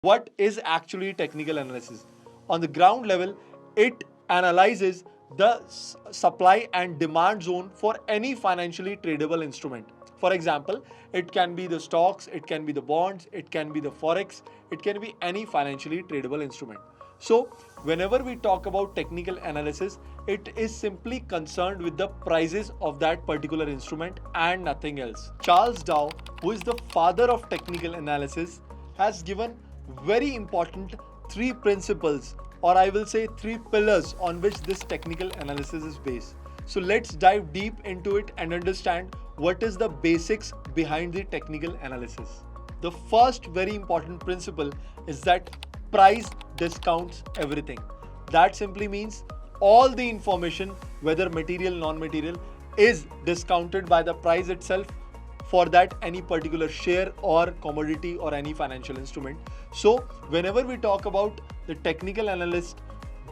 What is actually technical analysis? On the ground level, it analyzes the supply and demand zone for any financially tradable instrument. For example, it can be the stocks, it can be the bonds, it can be the forex, it can be any financially tradable instrument. So, whenever we talk about technical analysis, it is simply concerned with the prices of that particular instrument and nothing else. Charles Dow, who is the father of technical analysis, has given very important three principles, or I will say three pillars on which this technical analysis is based. So let's dive deep into it and understand what is the basics behind the technical analysis. The first very important principle is that price discounts everything. That simply means all the information, whether material, non-material, is discounted by the price itself for that any particular share or commodity or any financial instrument. So whenever we talk about the technical analyst,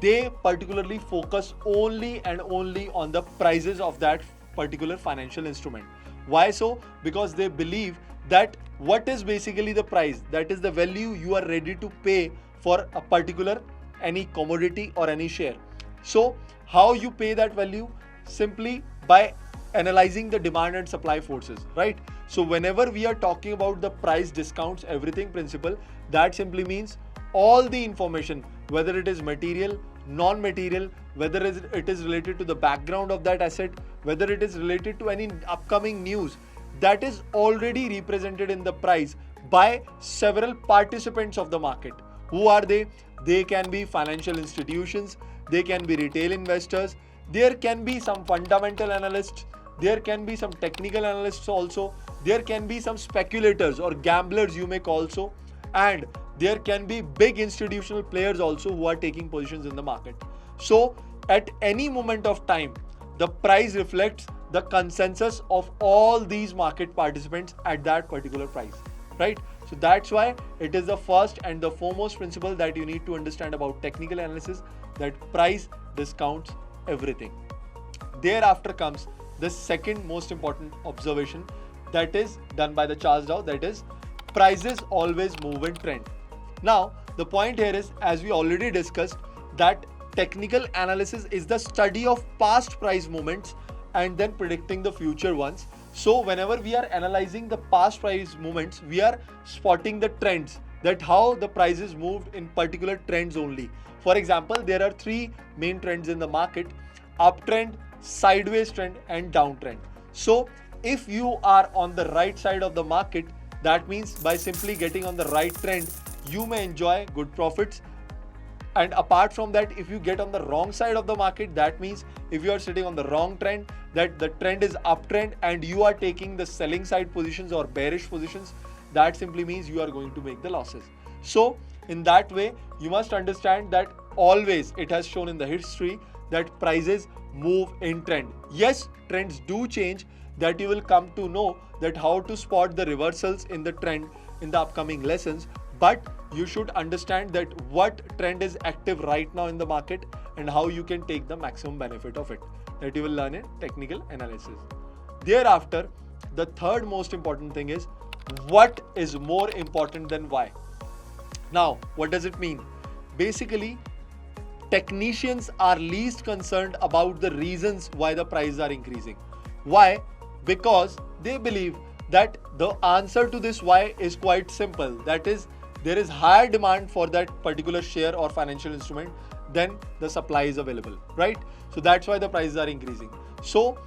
they particularly focus only and only on the prices of that particular financial instrument. Why so? Because they believe that what is basically the price, that is the value you are ready to pay for a particular any commodity or any share. So how you pay that value? Simply by analyzing the demand and supply forces, right? So whenever we are talking about the price discounts everything principle, that simply means all the information, whether it is material, non-material, whether it is related to the background of that asset, whether it is related to any upcoming news, that is already represented in the price by several participants of the market. Who are they? They can be financial institutions, they can be retail investors, there can be some fundamental analysts, there can be some technical analysts also, there can be some speculators or gamblers you may call so, and there can be big institutional players also who are taking positions in the market. So at any moment of time, the price reflects the consensus of all these market participants at that particular price, right? So that's why it is the first and the foremost principle that you need to understand about technical analysis, that price discounts everything. Thereafter comes the second most important observation that is done by the Charles Dow, that is prices always move in trend. Now the point here is, as we already discussed, that technical analysis is the study of past price movements and then predicting the future ones. So whenever we are analyzing the past price movements, we are spotting the trends, that how the prices moved in particular trends only. For example, there are three main trends in the market: uptrend, sideways trend and downtrend. So if you are on the right side of the market, that means by simply getting on the right trend, you may enjoy good profits. And apart from that, if you get on the wrong side of the market, that means if you are sitting on the wrong trend, that the trend is uptrend and you are taking the selling side positions or bearish positions, that simply means you are going to make the losses. So in that way, you must understand that always it has shown in the history that prices move in trend. Yes, trends do change, that you will come to know that how to spot the reversals in the trend in the upcoming lessons, but you should understand that what trend is active right now in the market and how you can take the maximum benefit of it, that you will learn in technical analysis. Thereafter, the third most important thing is, what is more important than why? Now, what does it mean? Basically, technicians are least concerned about the reasons why the prices are increasing. Why? Because they believe that the answer to this why is quite simple. That is, there is higher demand for that particular share or financial instrument than the supply is available, right? So that's why the prices are increasing. So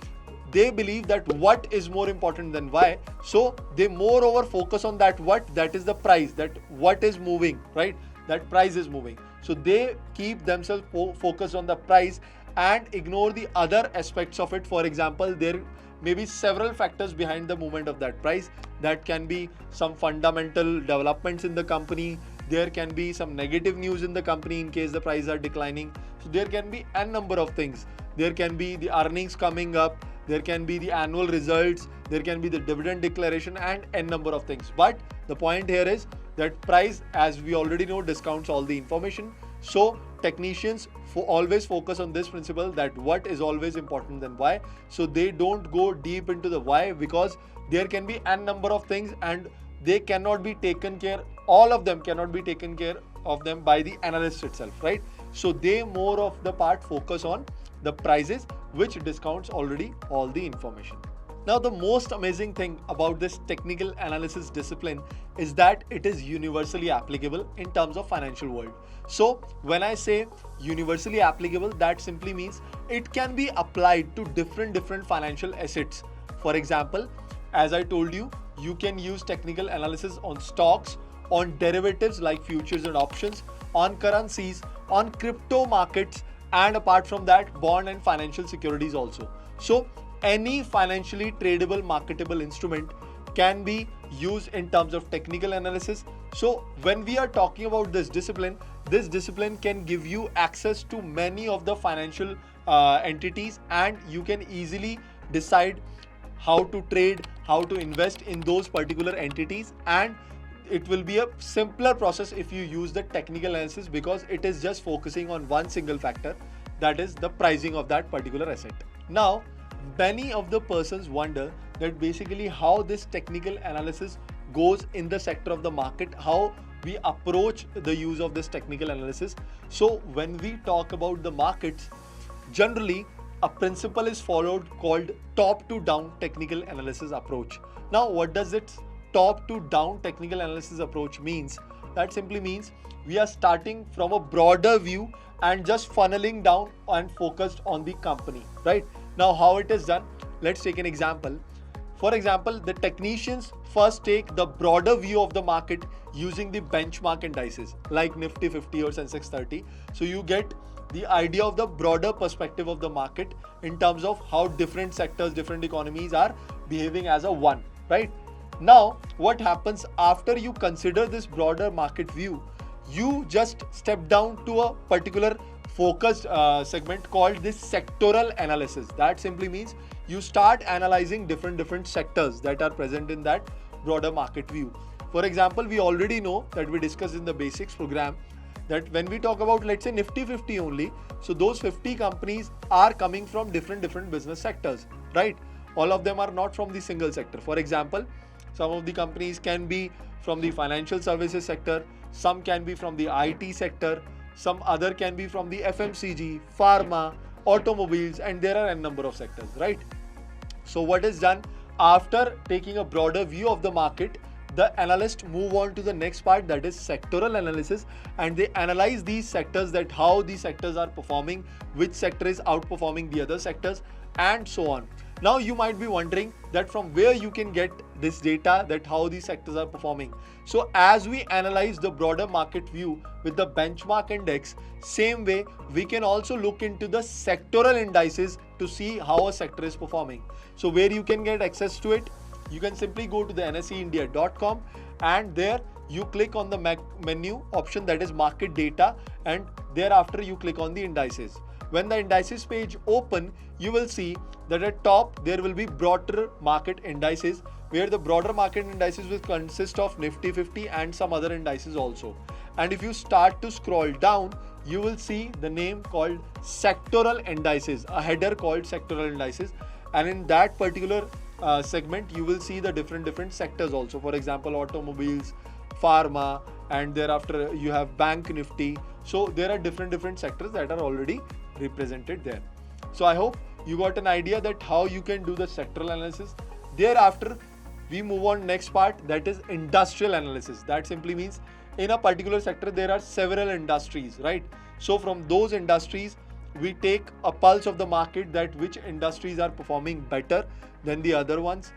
they believe that what is more important than why. So they moreover focus on that what, that is the price, that what is moving, right? That price is moving. So they keep themselves focused on the price and ignore the other aspects of it. For example, there may be several factors behind the movement of that price. That can be some fundamental developments in the company. There can be some negative news in the company in case the prices are declining. So there can be a number of things. There can be the earnings coming up. There can be the annual results. There can be the dividend declaration and a number of things. But the point here is that price, as we already know, discounts all the information. So technicians always focus on this principle, that what is always important than why. So they don't go deep into the why, because there can be a number of things and they cannot be taken care, all of them cannot be taken care of them by the analyst itself, right? So they more of the part focus on the prices, which discounts already all the information. Now, the most amazing thing about this technical analysis discipline is that it is universally applicable in terms of financial world. So when I say universally applicable, that simply means it can be applied to different financial assets. For example, as I told you, you can use technical analysis on stocks, on derivatives like futures and options, on currencies, on crypto markets, and apart from that, bond and financial securities also. So any financially tradable marketable instrument can be used in terms of technical analysis. So when we are talking about this discipline can give you access to many of the financial entities, and you can easily decide how to trade, how to invest in those particular entities, and it will be a simpler process if you use the technical analysis, because it is just focusing on one single factor, that is the pricing of that particular asset. Now, many of the persons wonder that basically how this technical analysis goes in the sector of the market, how we approach the use of this technical analysis. So when we talk about the markets, generally a principle is followed called top to down technical analysis approach. Now, what does it top to down technical analysis approach means? That simply means we are starting from a broader view and just funneling down and focused on the company, right? Now, how it is done? Let's take an example. For example, the technicians first take the broader view of the market using the benchmark indices like Nifty 50 or Sensex 30. So you get the idea of the broader perspective of the market in terms of how different sectors, different economies are behaving as a one, right? Now, what happens after you consider this broader market view? You just step down to a particular focused segment called this sectoral analysis. That simply means you start analyzing different sectors that are present in that broader market view. For example, we already know that we discussed in the basics program that when we talk about, let's say, Nifty 50 only, so those 50 companies are coming from different business sectors, right? All of them are not from the single sector. For example, some of the companies can be from the financial services sector, some can be from the IT sector, some other can be from the FMCG, pharma, automobiles, and there are a number of sectors, right? So what is done after taking a broader view of the market, the analysts move on to the next part, that is sectoral analysis, and they analyze these sectors, that how these sectors are performing, which sector is outperforming the other sectors, and so on. Now you might be wondering that from where you can get this data, that how these sectors are performing. So as we analyze the broader market view with the benchmark index, same way we can also look into the sectoral indices to see how a sector is performing. So where you can get access to it, you can simply go to the nseindia.com, and there you click on the menu option, that is market data, and thereafter you click on the indices. When the indices page open, you will see that at top there will be broader market indices, where the broader market indices will consist of Nifty 50 and some other indices also. And if you start to scroll down, you will see the name called sectoral indices, a header called sectoral indices, and in that particular segment you will see the different sectors also. For example, automobiles, pharma, and thereafter you have bank Nifty. So there are different sectors that are already represented there. So I hope you got an idea that how you can do the sectoral analysis. Thereafter we move on next part, that is industrial analysis. That simply means in a particular sector there are several industries, right? So from those industries we take a pulse of the market, that which industries are performing better than the other ones.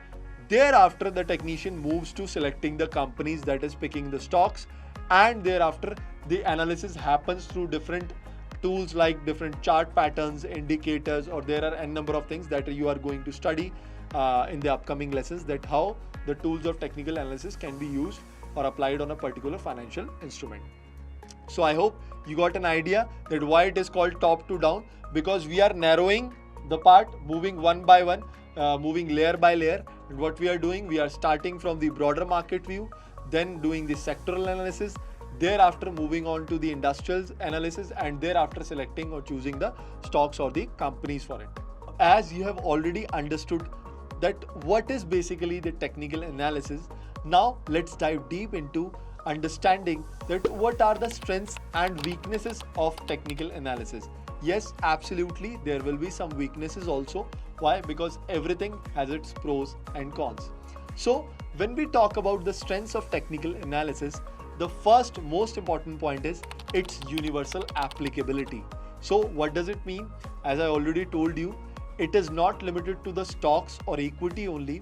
Thereafter the technician moves to selecting the companies, that is picking the stocks, and thereafter the analysis happens through different tools like different chart patterns, indicators, or there are n number of things that you are going to study in the upcoming lessons, that how the tools of technical analysis can be used or applied on a particular financial instrument. So I hope you got an idea that why it is called top to down, because we are narrowing the part, moving one by one, moving layer by layer. And what we are doing, we are starting from the broader market view, then doing the sectoral analysis, thereafter moving on to the industrial analysis, and thereafter selecting or choosing the stocks or the companies for it. As you have already understood that what is basically the technical analysis, Now let's dive deep into understanding that what are the strengths and weaknesses of technical analysis. Yes, absolutely, there will be some weaknesses also. Why? Because everything has its pros and cons. So when we talk about the strengths of technical analysis, the first most important point is its universal applicability. So what does it mean? As I already told you, it is not limited to the stocks or equity only.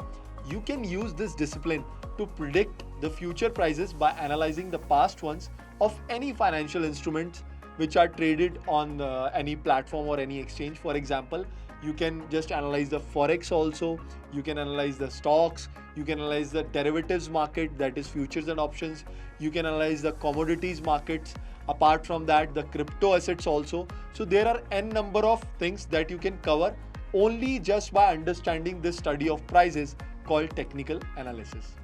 You can use this discipline to predict the future prices by analyzing the past ones of any financial instruments which are traded on any platform or any exchange. For example, you can just analyze the forex also, you can analyze the stocks, you can analyze the derivatives market, that is futures and options, you can analyze the commodities markets, apart from that the crypto assets also. So there are n number of things that you can cover only just by understanding this study of prices called technical analysis.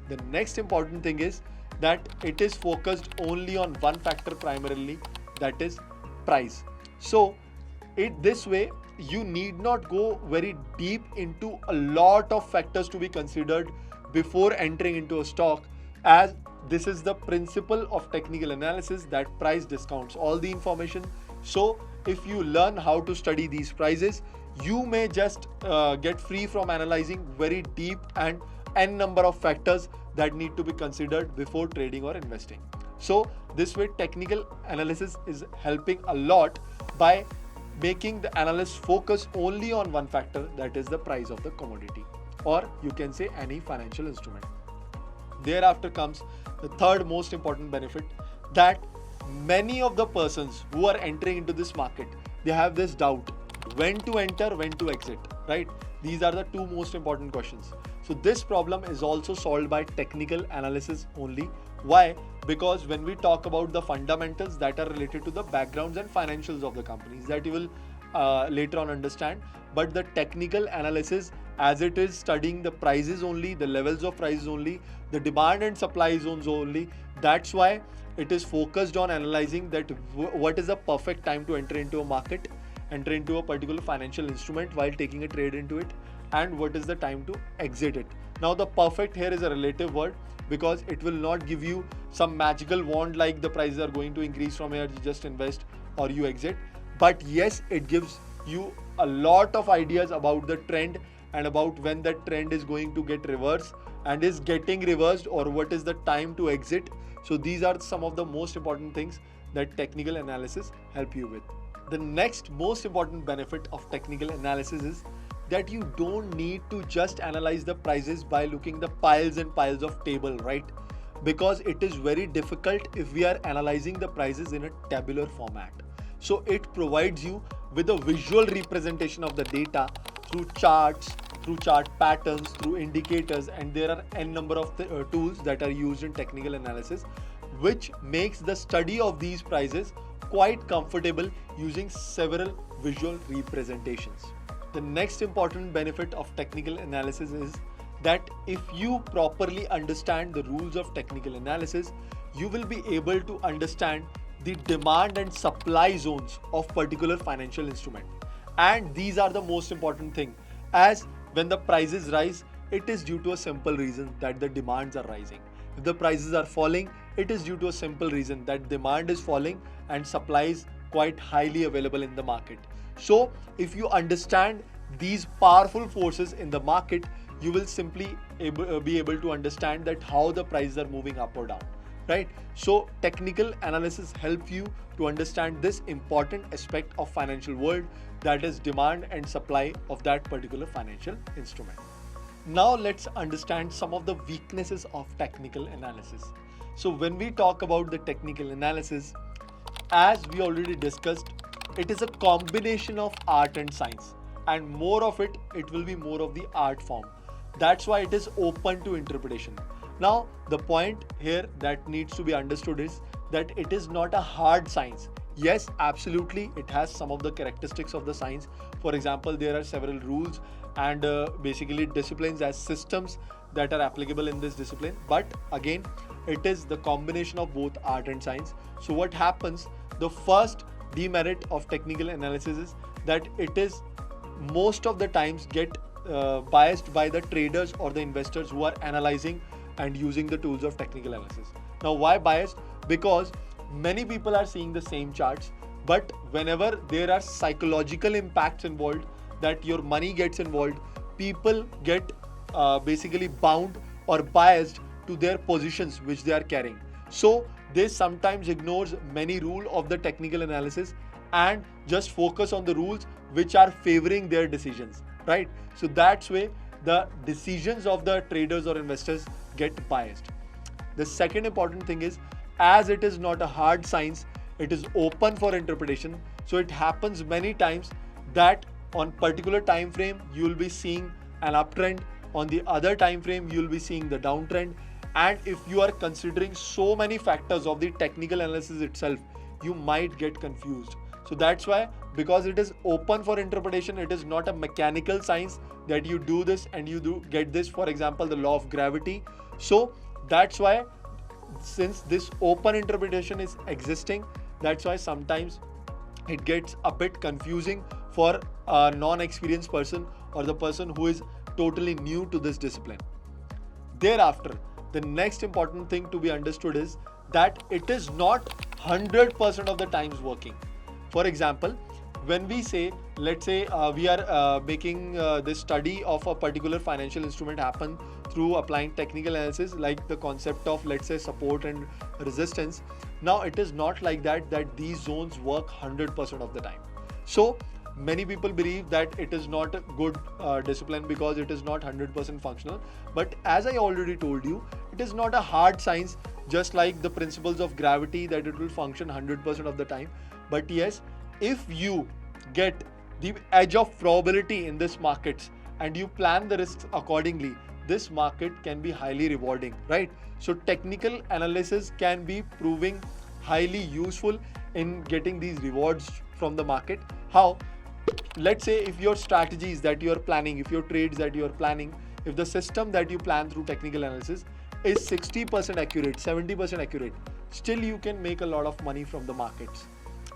The next important thing is that it is focused only on one factor primarily, that is price. So this way you need not go very deep into a lot of factors to be considered before entering into a stock, as this is the principle of technical analysis, that price discounts all the information. So if you learn how to study these prices, you may just get free from analyzing very deep and n number of factors that need to be considered before trading or investing. So this way technical analysis is helping a lot by making the analyst focus only on one factor, that is the price of the commodity, or you can say any financial instrument. Thereafter comes the third most important benefit, that many of the persons who are entering into this market, they have this doubt when to enter, when to exit, right? These are the two most important questions. So this problem is also solved by technical analysis only. Why? Because when we talk about the fundamentals that are related to the backgrounds and financials of the companies, that you will later on understand, but the technical analysis, as it is studying the prices only, the levels of prices only, the demand and supply zones only, that's why it is focused on analyzing that what is the perfect time to enter into a market, enter into a particular financial instrument while taking a trade into it, and what is the time to exit it. Now the perfect here is a relative word, because it will not give you some magical wand like the prices are going to increase from here, you just invest or you exit. But yes, it gives you a lot of ideas about the trend and about when that trend is going to get reversed and is getting reversed, or what is the time to exit. So these are some of the most important things that technical analysis help you with. The next most important benefit of technical analysis is that you don't need to just analyze the prices by looking the piles and piles of table, right? Because it is very difficult if we are analyzing the prices in a tabular format. So it provides you with a visual representation of the data through charts, through chart patterns, through indicators, and there are n number of tools that are used in technical analysis, which makes the study of these prices quite comfortable using several visual representations. The next important benefit of technical analysis is that if you properly understand the rules of technical analysis, you will be able to understand the demand and supply zones of particular financial instrument. And these are the most important thing, as when the prices rise, it is due to a simple reason that the demands are rising. If the prices are falling, it is due to a simple reason that demand is falling and supply is quite highly available in the market. So if you understand these powerful forces in the market, you will simply be able to understand that how the prices are moving up or down, right? So technical analysis helps you to understand this important aspect of financial world, that is demand and supply of that particular financial instrument. Now let's understand some of the weaknesses of technical analysis. So when we talk about the technical analysis, as we already discussed, it is a combination of art and science, and more of it will be more of the art form. That's why it is open to interpretation. Now the point here that needs to be understood is that it is not a hard science. Yes, absolutely, it has some of the characteristics of the science. For example, there are several rules and basically disciplines as systems that are applicable in this discipline, but again, it is the combination of both art and science. So what happens, the first demerit of technical analysis is that it is most of the times get biased by the traders or the investors who are analyzing and using the tools of technical analysis. Now, why biased? Because many people are seeing the same charts, but whenever there are psychological impacts involved, that your money gets involved, people get basically bound or biased to their positions which they are carrying. So they sometimes ignores many rules of the technical analysis and just focus on the rules which are favoring their decisions, right? So that's way the decisions of the traders or investors get biased. The second important thing is, as it is not a hard science, it is open for interpretation. So it happens many times that on particular time frame you will be seeing an uptrend, on the other time frame you will be seeing the downtrend, and if you are considering so many factors of the technical analysis itself, you might get confused. So that's why, because it is open for interpretation, it is not a mechanical science that you do this and you do get this, for example the law of gravity. So that's why, since this open interpretation is existing, that's why sometimes it gets a bit confusing for a non-experienced person or the person who is totally new to this discipline. Thereafter, the next important thing to be understood is that it is not 100% of the times working. For example, when we say, let's say we are making this study of a particular financial instrument happen through applying technical analysis, like the concept of, let's say, support and resistance. Now it is not like that these zones work 100% of the time. So many people believe that it is not a good discipline because it is not 100% functional. But as I already told you, it is not a hard science, just like the principles of gravity, that it will function 100% of the time. But yes, if you get the edge of probability in this markets and you plan the risks accordingly, this market can be highly rewarding, right? So technical analysis can be proving highly useful in getting these rewards from the market. How? Let's say if your strategies that you are planning, if your trades that you are planning, if the system that you plan through technical analysis is 60% accurate, 70% accurate, still you can make a lot of money from the markets.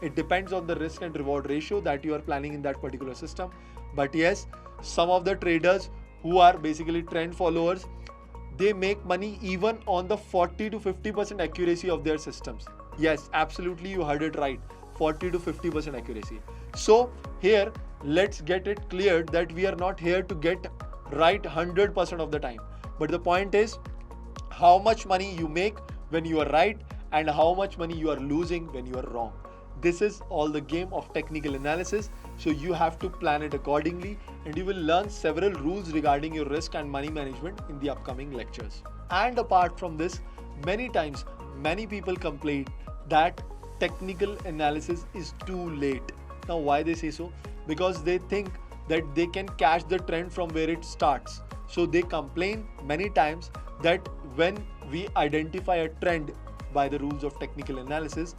It depends on the risk and reward ratio that you are planning in that particular system. But yes, some of the traders who are basically trend followers, they make money even on the 40 to 50% accuracy of their systems. Yes, absolutely, you heard it right, 40 to 50% accuracy. So here, let's get it cleared that we are not here to get right 100% of the time. But the point is, how much money you make when you are right and how much money you are losing when you are wrong. This is all the game of technical analysis. So you have to plan it accordingly, and you will learn several rules regarding your risk and money management in the upcoming lectures. And apart from this, many times many people complain that technical analysis is too late. Now why they say so? Because they think that they can catch the trend from where it starts. So they complain many times that when we identify a trend by the rules of technical analysis,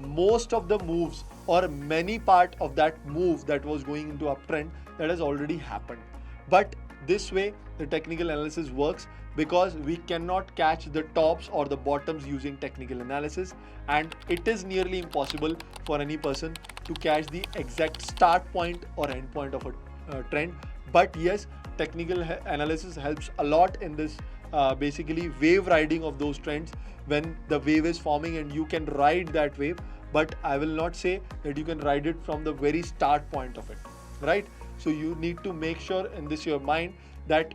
most of the moves or many part of that move that was going into uptrend, that has already happened. But this way the technical analysis works because we cannot catch the tops or the bottoms using technical analysis, and it is nearly impossible for any person to catch the exact start point or end point of a trend. But yes, technical analysis helps a lot in this basically wave riding of those trends when the wave is forming and you can ride that wave. But I will not say that you can ride it from the very start point of it, right? So you need to make sure in this your mind that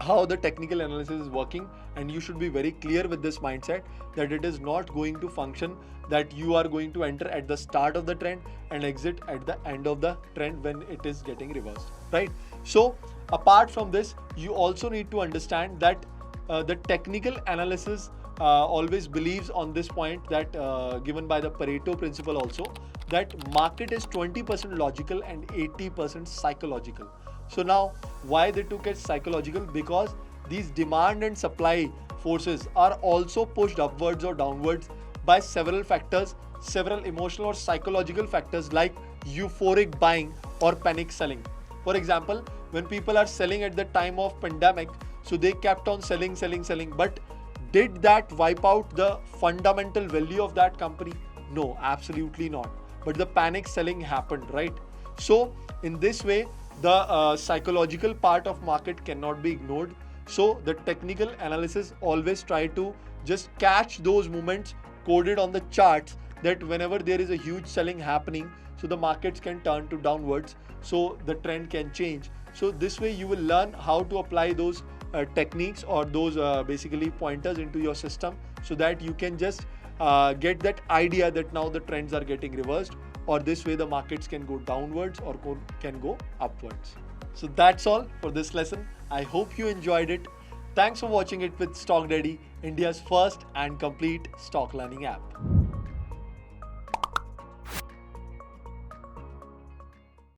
how the technical analysis is working, and you should be very clear with this mindset that it is not going to function that you are going to enter at the start of the trend and exit at the end of the trend when it is getting reversed, right? So apart from this, you also need to understand that the technical analysis always believes on this point that given by the Pareto principle also, that market is 20% logical and 80% psychological. So now why they took it psychological? Because these demand and supply forces are also pushed upwards or downwards by several factors, several emotional or psychological factors like euphoric buying or panic selling. For example, when people are selling at the time of pandemic, so they kept on selling, but did that wipe out the fundamental value of that company? No, absolutely not. But the panic selling happened, right? So in this way, the psychological part of market cannot be ignored. So the technical analysis always try to just catch those moments coded on the charts, that whenever there is a huge selling happening, so the markets can turn to downwards, so the trend can change. So this way you will learn how to apply those techniques or those basically pointers into your system, so that you can just get that idea that now the trends are getting reversed, or this way the markets can go downwards or can go upwards. So that's all for this lesson. I hope you enjoyed it. Thanks for watching it with Stock Daddy, India's first and complete stock learning app.